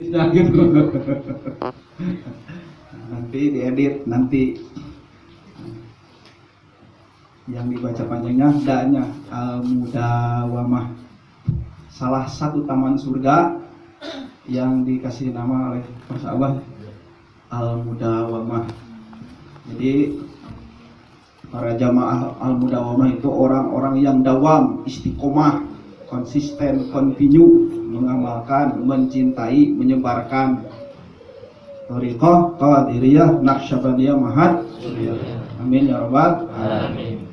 Nah, gitu. Nanti diedit, nanti yang dibaca panjangnya danya Al-Mudawamah, salah satu taman surga yang dikasih nama oleh persahabat Al-Mudawamah. Jadi para jamaah Al-Mudawamah itu orang-orang yang dawam, istiqomah, konsisten, continue mengamalkan, mencintai, menyebarkan thariqah Qadiriyah Naqsyabandiyah Mahad. Amin ya rabbal alamin.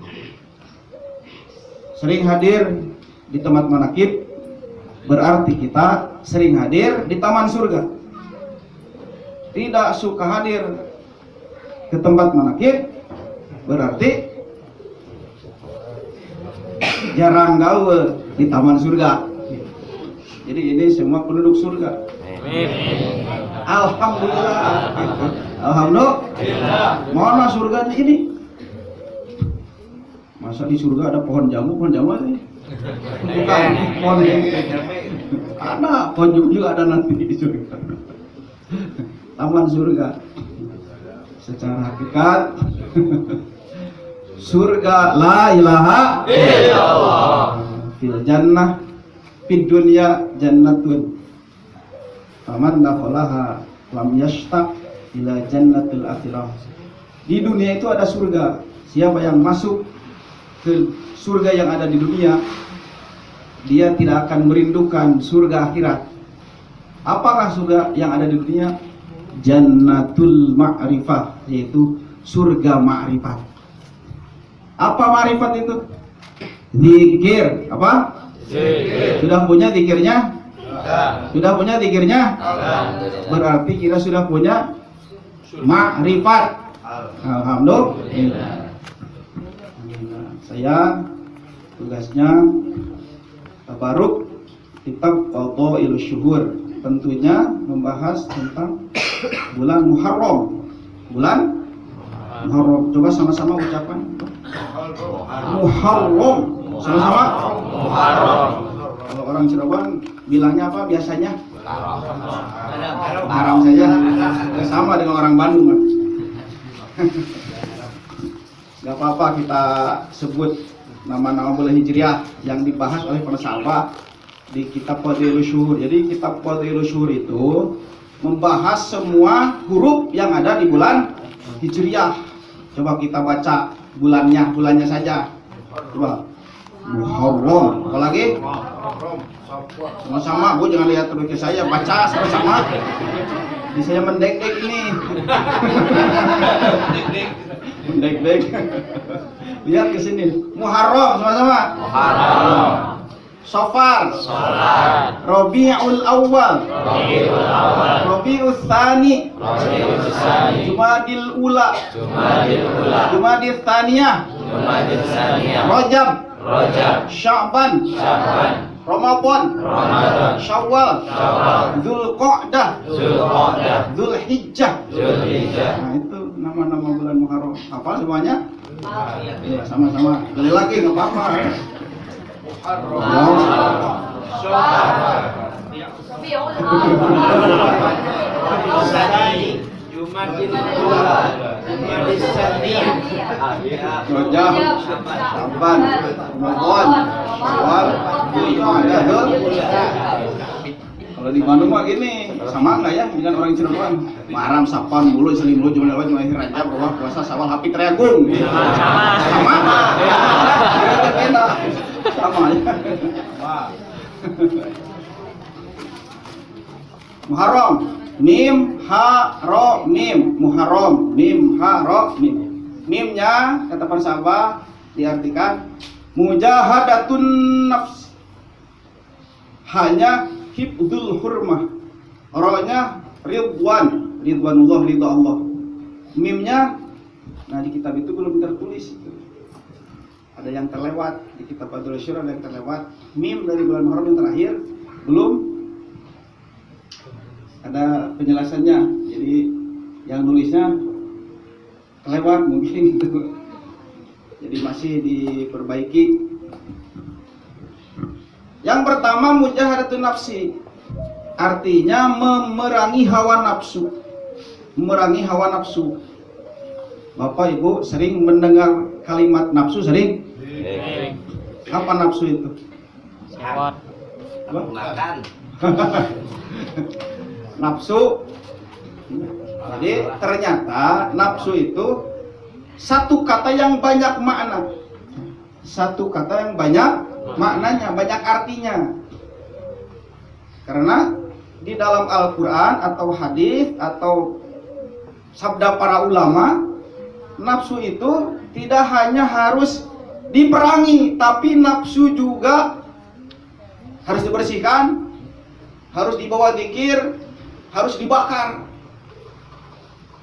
Sering hadir di tempat manaqib berarti kita sering hadir di taman surga. Tidak suka hadir ke tempat manaqib berarti jarang gaul di taman surga. Jadi ini semua penduduk surga. Amin. Alhamdulillah. Alhamdulillah. Mana surganya ini? Masa di surga ada pohon jamu aja? Bukan pohon ada pohon juga ada nanti di surga. Taman surga. Secara hakikat surga la ilaha illallah. Fil jannah fid dunya jannatun faman dakhalaha lam yashtaq ila jannatil akhirah. Di dunia itu ada surga. Siapa yang masuk ke surga yang ada di dunia, dia tidak akan merindukan surga akhirat. Apakah surga yang ada di dunia? Jannatul ma'rifah, yaitu surga ma'rifat. Apa ma'rifat itu? Zikir. Apa? Zikir. Sudah punya zikirnya? Sudah punya zikirnya? Berarti kita sudah punya ma'rifat. Alhamdulillah. Saya tugasnya tabaruk kitab Fadhailus Syuhur, tentunya membahas tentang bulan Muharram. Bulan Muharram. Coba sama-sama ucapan Muharram. Sama-sama Muharram. Kalau orang Cirebon bilangnya apa biasanya? Haram saja. Sama dengan orang Bandung. Gak apa-apa kita sebut nama-nama bulan Hijriah yang dibahas oleh para sahabat di kitab Fadhailus Syuhur. Jadi kitab Fadhailus Syuhur itu membahas semua huruf yang ada di bulan Hijriah. Coba kita baca bulannya saja. Coba Muharram. Apalagi? Sama-sama, Bu, jangan lihat terus ke saya, baca sama-sama. Di saya mendek-dek ini. Mendek-dek. Lihat ke sini. Muharram sama-sama. Muharram. Safar. Salat. Rabiul Awwal. Rabiul Tsani. Jumadil Ula. Jumadil Tsaniyah. Rajab. Sya'ban. Ramadan. Syawal. Dzulqa'dah. Dzulhijjah. Nah, itu nama-nama bulan Muharram. Apa semuanya? Iya, sama-sama. Sekali lagi enggak apa-apa. Muharram. Jumadil Ula, Jumadil Tsaniyah, Rajab, Sya'ban, Ramadan, Syawal, Dzulqa'dah. Kalau di Bandung mah gini, sama enggak ya dengan orang Cirebon? Muharram, Safar, Mulu, Selim, Mulu, Jumadil Awal, Jumadil Rajab, Rewah, Puasa, Syawal, Hapit, Reagung. Sama. Beda. Sama ya. Muharram. Mim ha ro mim. Muharram. Mim ha ro mim. Mimnya kata para sahabat diartikan mujahadatun nafs, hanya hibdul hurmah. Ro-nya ridwan, ridwanullah, ridha Allah. Mimnya, nah di kitab itu belum tertulis itu. Ada yang terlewat di kitab Fadhailus Syuhur, ada yang terlewat. Mim dari bulan Muharram yang terakhir belum ada penjelasannya. Jadi yang nulisnya kelewat mungkin gitu. Jadi masih diperbaiki. Yang pertama mujahadatun nafsi. artinya memerangi hawa nafsu. Memerangi hawa nafsu. Bapak Ibu sering mendengar kalimat nafsu, sering? Apa nafsu itu? Syahwat. Makan. Nafsu. Jadi ternyata nafsu itu satu kata yang banyak makna. Satu kata yang banyak maknanya, banyak artinya. Karena di dalam Al-Quran atau hadis atau sabda para ulama, nafsu itu tidak hanya harus diperangi, tapi nafsu juga harus dibersihkan, harus dibawa zikir, harus dibakar.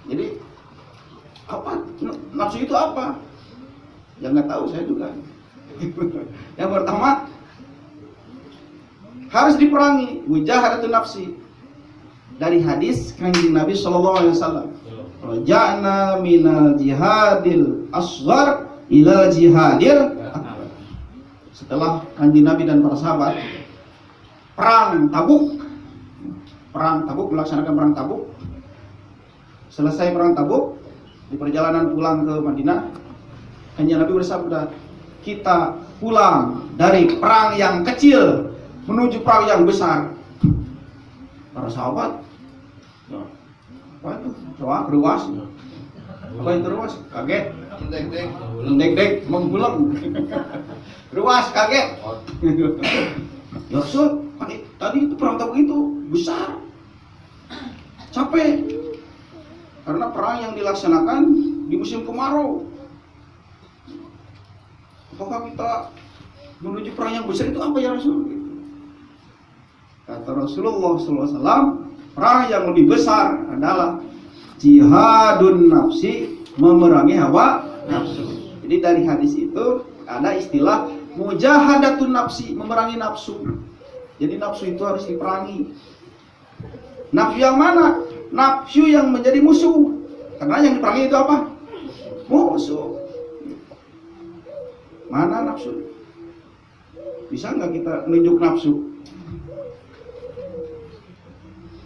Jadi apa nafsu itu apa? Ya nggak tahu saya juga. Yang pertama harus diperangi, mujahadatun nafsi. Dari hadis kanjeng Nabi sallallahu alaihi wasallam, raja'na minal jihadil asghar ila jihadil akbar. Setelah kanjeng Nabi dan para sahabat perang Tabuk, melaksanakan perang Tabuk. Selesai perang Tabuk, di perjalanan pulang ke Madinah, kanjeng Nabi bersabda, kita pulang dari perang yang kecil menuju perang yang besar. Para sahabat, apa itu? Soal ruas. Apa itu ruas? Kaget. Dek, menggulang. Ruas kaget. Ya Rasul, tadi itu perang Tabuk itu besar. Capek. Karena perang yang dilaksanakan di musim kemarau. Apakah kita menuju perang yang besar itu apa ya Rasul? Kata Rasulullah SAW, perang yang lebih besar adalah jihadun nafsi, memerangi hawa nafsu. Jadi dari hadis itu ada istilah mujahadatun nafsi, memerangi nafsu. Jadi nafsu itu harus diperangi. Nafsu yang mana? Nafsu yang menjadi musuh. Karena yang diperangi itu apa? Musuh. Mana nafsu? Bisa nggak kita nunjuk nafsu?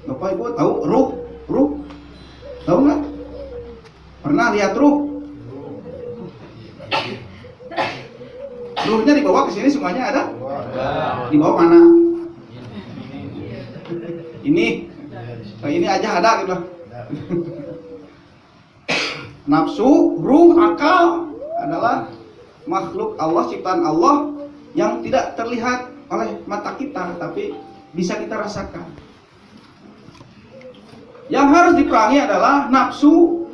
Bapak Ibu tahu ruh? Tahu nggak? Pernah lihat ruh? Ruhnya dibawa ke sini semuanya ada? Dibawa mana? Ini aja ada gitu. Nafsu, ruh, akal adalah makhluk Allah, ciptaan Allah yang tidak terlihat oleh mata kita, tapi bisa kita rasakan. Yang harus diperangi adalah nafsu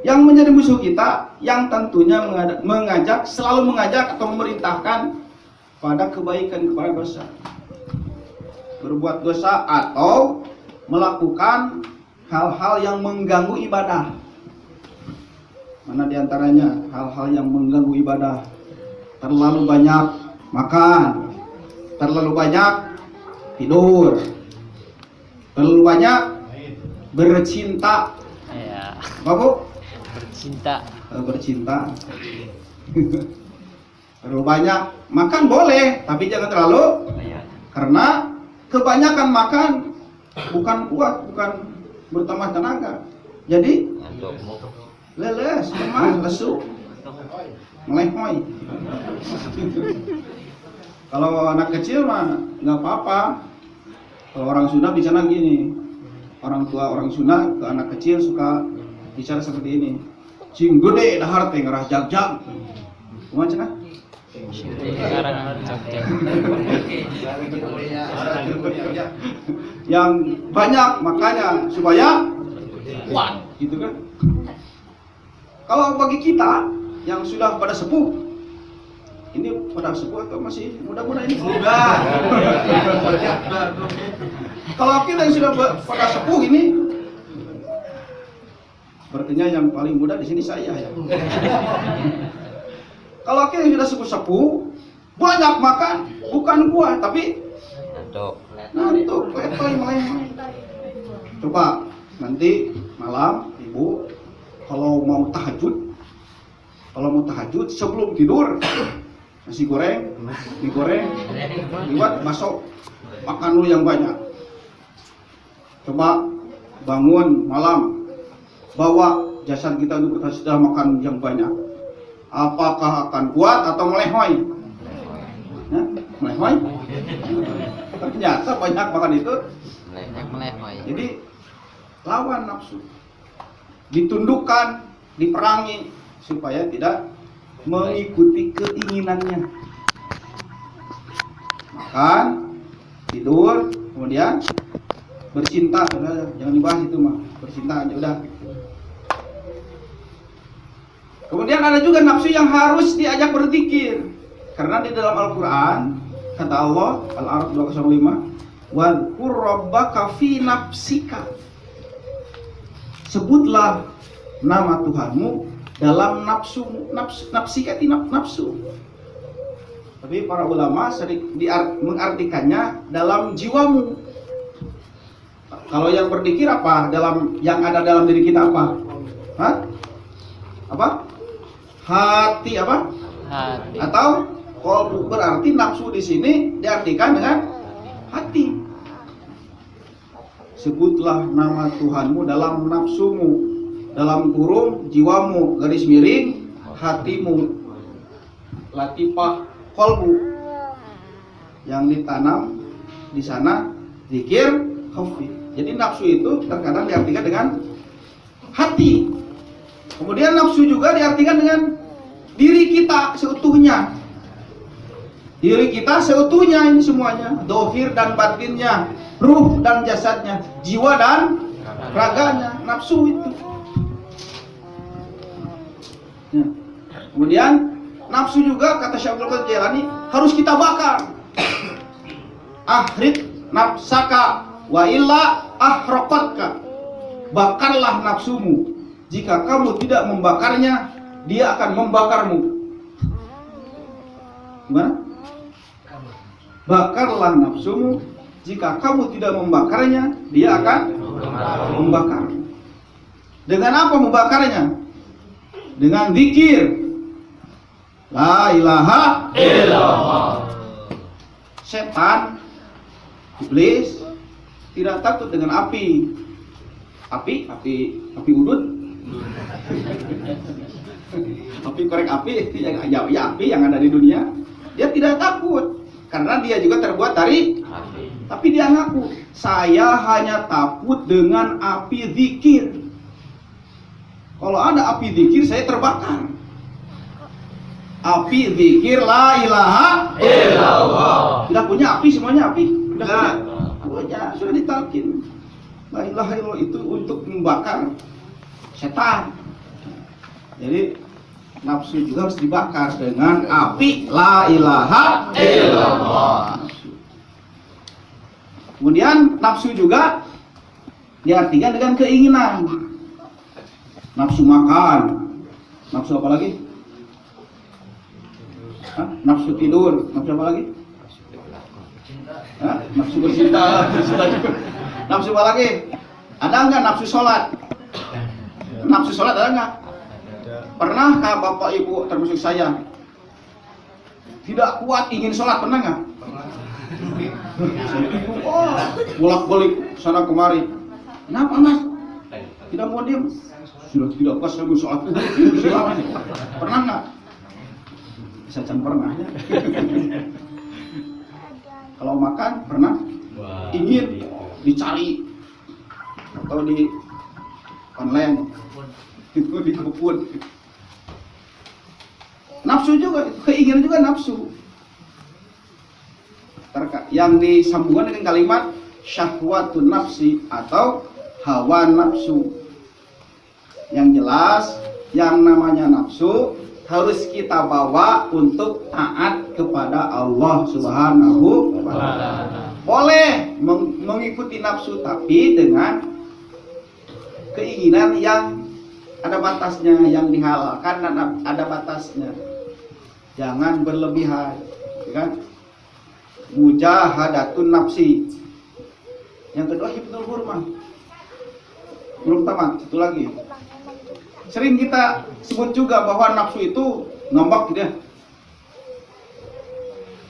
yang menjadi musuh kita, yang tentunya selalu mengajak atau memerintahkan pada kebaikan, kepada dosa. Berbuat dosa atau melakukan hal-hal yang mengganggu ibadah. Mana diantaranya hal-hal yang mengganggu ibadah? Terlalu banyak makan, terlalu banyak tidur, terlalu banyak bercinta. Ya. Bapak bercinta. Terlalu banyak makan boleh, tapi jangan terlalu, karena kebanyakan makan bukan kuat, bukan bertambah tenaga. Jadi leles, lemah, lesu, melehoi. Kalau anak kecil mah nggak apa-apa. Kalau orang Sunda bicara gini, orang tua orang Sunda ke anak kecil suka bicara seperti ini. Cing gede dahar teh ngarah jag-jag. Kumaha cenah? Yang banyak makanya supaya kuat, gitu kan? Kalau bagi kita yang sudah pada sepuh, ini pada sepuh atau masih muda-muda ini? Muda. Kalau kita yang sudah pada sepuh ini, sepertinya yang paling muda di sini saya ya. Kalau kita yang sudah sepuh-sepuh, banyak makan, bukan kuat, tapi ngantuk, melehoi. Coba nanti malam ibu kalau mau tahajud sebelum tidur, nasi goreng, mie goreng, liwat bakso, makan dulu yang banyak. Coba bangun malam, bawa jasad kita untuk kita sudah makan yang banyak. Apakah akan kuat atau melehoi? Ya, melehoi? Ternyata banyak makan itu. Melehoi. Jadi lawan nafsu, ditundukkan, diperangi supaya tidak mengikuti keinginannya. Makan, tidur, kemudian bercinta. Jangan dibahas itu mah, bercinta aja udah. Kemudian ada juga nafsu yang harus diajak berzikir, karena di dalam Al-Quran kata Allah, Al-A'raf 205, wadhkur rabbaka fi nafsika, sebutlah nama Tuhanmu dalam nafsumu. Nafsika itu nafsu, tapi para ulama sering mengartikannya dalam jiwamu. Kalau yang berzikir apa? Dalam yang ada dalam diri kita apa? Hah? Apa? Hati apa? Hati. Atau qalbu, berarti nafsu di sini diartikan dengan hati. Sebutlah nama Tuhanmu dalam nafsumu, dalam kurung jiwamu, garis miring hatimu, latifah qalbu, yang ditanam di sana zikir khafi. Jadi nafsu itu terkadang diartikan dengan hati. Kemudian nafsu juga diartikan dengan diri kita seutuhnya. Diri kita seutuhnya ini semuanya, dohir dan batinnya, ruh dan jasadnya, jiwa dan raganya, nafsu itu. Ya. Kemudian nafsu juga kata Syekh Abdul Qadir Jailani harus kita bakar. Ahrid nafsaka wa illa ahraqatka. Bakarlah nafsumu. Jika kamu tidak membakarnya, dia akan membakarmu. Gimana? Bakarlah nafsumu. Jika kamu tidak membakarnya, dia akan membakarmu. Dengan apa membakarnya? Dengan zikir. La ilaha illallah. Setan, iblis tidak takut dengan api. Api udut. Api korek api, ya api yang ada di dunia. Dia tidak takut karena dia juga terbuat dari api. Tapi dia ngaku, saya hanya takut dengan api zikir. Kalau ada api zikir saya terbakar. Api zikir la ilaha illallah. Sudah punya api, semuanya api. Sudah ditalkin. La ilaha illallah itu untuk membakar setan. Jadi nafsu juga harus dibakar dengan api la ilaha illallah. Kemudian nafsu juga diartikan dengan keinginan. Nafsu makan, nafsu apa lagi? Nafsu tidur, nafsu apa lagi? Nafsu bercinta, nafsu apa lagi? Ada enggak nafsu sholat? Nafsu sholat ada enggak? Pernahkah bapak ibu termasuk saya tidak kuat ingin sholat, pernah enggak? Bolak-balik sana kemari. Kenapa mas? Tidak mau diam? Sudah tidak pas saya mau sholat. Pernah enggak? Bisa can pernah ya. Kalau makan pernah? Ingin dicari atau di online itu di kebun. Nafsu juga, keinginan juga nafsu. Yang disambungkan dengan kalimat syahwatun nafsi atau hawa nafsu. Yang jelas, yang namanya nafsu harus kita bawa untuk taat kepada Allah Subhanahu wa ta'ala. Boleh mengikuti nafsu tapi dengan keinginan yang ada batasnya, yang dihalalkan dan ada batasnya. Jangan berlebihan, kan? Mujahadatun nafsi. Yang kedua hifdzul hurmah. Belum tamat, satu lagi. Sering kita sebut juga bahwa nafsu itu nombak gitu ya.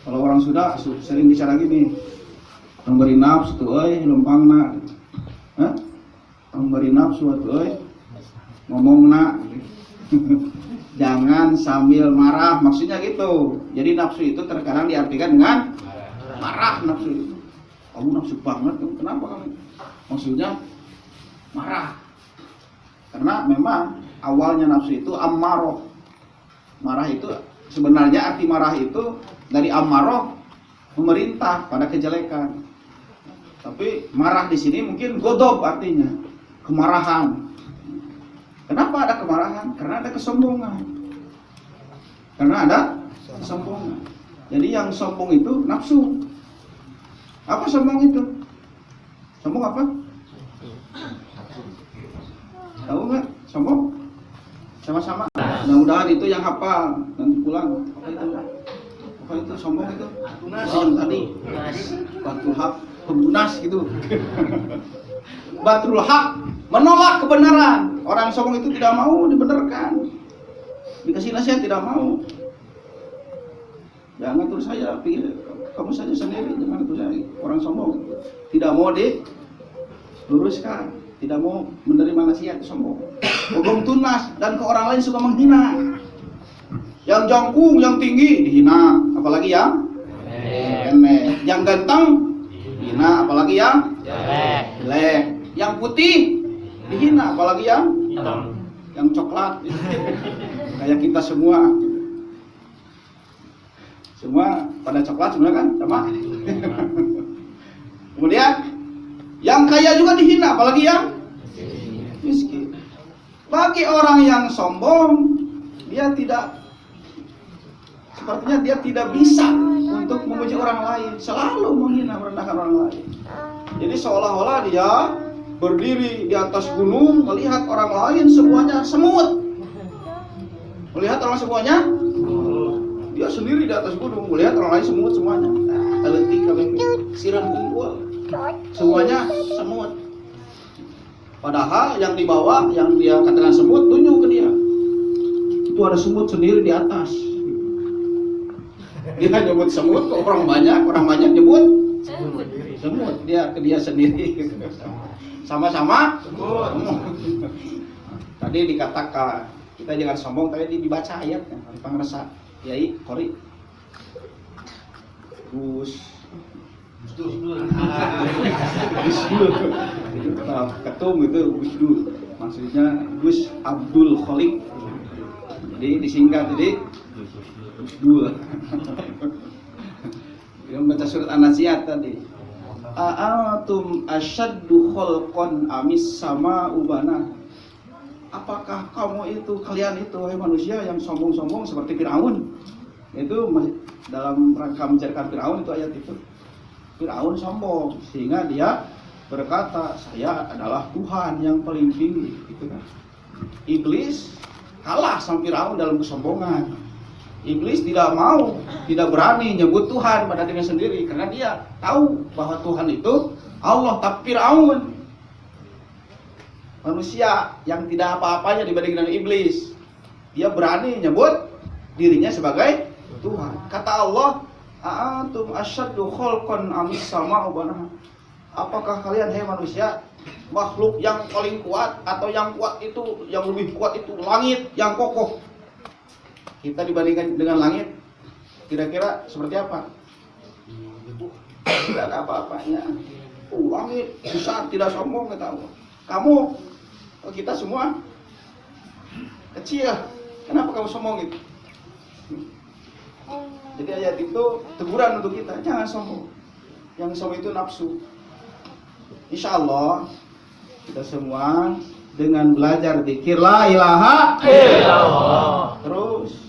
Kalau orang sudah sering bicara gini, memberi nafsu tuh, lempangna. Hah? Memberi nafsu atuh ngomongna. Jangan sambil marah, maksudnya gitu. Jadi nafsu itu terkadang diartikan dengan marah. Nafsu itu, kamu nafsu banget, kenapa kamu? Maksudnya marah. Karena memang awalnya nafsu itu ammaroh. Marah itu sebenarnya arti marah itu dari ammaroh, memerintah pada kejelekan. Tapi marah di sini mungkin godob artinya kemarahan. Kenapa ada kemarahan? Karena ada kesombongan. Karena ada kesombongan. Jadi yang sombong itu nafsu. Apa sombong itu? Sombong apa? Tahu nggak? Sombong? Sama-sama. Mudah-mudahan itu yang hafal nanti pulang. Apa itu? Apa itu sombong itu? Yang tadi. Batul hak, pembunas gitu. Batul hak, menolak kebenaran. Orang sombong itu tidak mau dibenarkan. Dikasih nasihat tidak mau. Jangan atur saya, pilih kamu saja sendiri, jangan atur saya. Orang sombong tidak mau diluruskan, tidak mau menerima nasihat, sombong. Bogong tunas dan ke orang lain suka menghina. Yang jangkung, yang tinggi dihina, apalagi yang pendek. Yang ganteng dihina, apalagi yang jelek. Yang putih dihina, apalagi yang coklat. Kayak kita semua pada coklat sebenarnya kan sama. Kemudian yang kaya juga dihina, apalagi yang miskin. Bagi orang yang sombong, dia sepertinya dia tidak bisa untuk memuji orang lain, selalu menghina, merendahkan orang lain. Jadi seolah-olah dia berdiri di atas gunung, melihat orang lain semuanya semut. Melihat orang semuanya, dia sendiri di atas gunung, melihat orang lain semut semuanya. Kaletik, siram kumpul, semuanya semut. Padahal yang dibawa, yang dia katakan semut, tunjuk ke dia. Itu ada semut sendiri di atas. Dia nyebut semut ke orang banyak nyebut semut. Dia ke dia sendiri. Sama-sama tadi dikatakan kita jangan sombong, tadi dibaca ayatnya di Pangresa Yai Kori Gus Ketum itu Gus Dur, maksudnya Gus Abdul Kholik, jadi disingkat jadi Gus Dur. Yang baca surat An-Nazi'at tadi, a'atum asyaddu khalqan amis sama ubana. Apakah kalian itu hai manusia yang sombong-sombong seperti Firaun? Itu dalam rangka menceritakan Firaun itu ayat itu. Firaun sombong sehingga dia berkata, saya adalah Tuhan yang paling tinggi, gitu kan. Iblis kalah sama Firaun dalam kesombongan. Iblis tidak berani nyebut Tuhan pada dirinya sendiri karena dia tahu bahwa Tuhan itu Allah. Tapi Firaun manusia yang tidak apa-apanya dibandingkan dengan iblis, dia berani nyebut dirinya sebagai Tuhan. Kata Allah, a'antum asyaddu khalqan amis sama'u banaha. Apakah kalian hai manusia makhluk yang paling kuat, atau yang kuat itu, yang lebih kuat itu langit yang kokoh? Kita dibandingkan dengan langit, kira-kira seperti apa? Tidak ada apa-apanya. Langit besar, tidak sombong, kata Allah. Kita semua kecil, kenapa kamu sombong gitu? Jadi ayat itu teguran untuk kita, jangan sombong. Yang sombong itu nafsu. Insya Allah kita semua dengan belajar zikir la ilaha illallah terus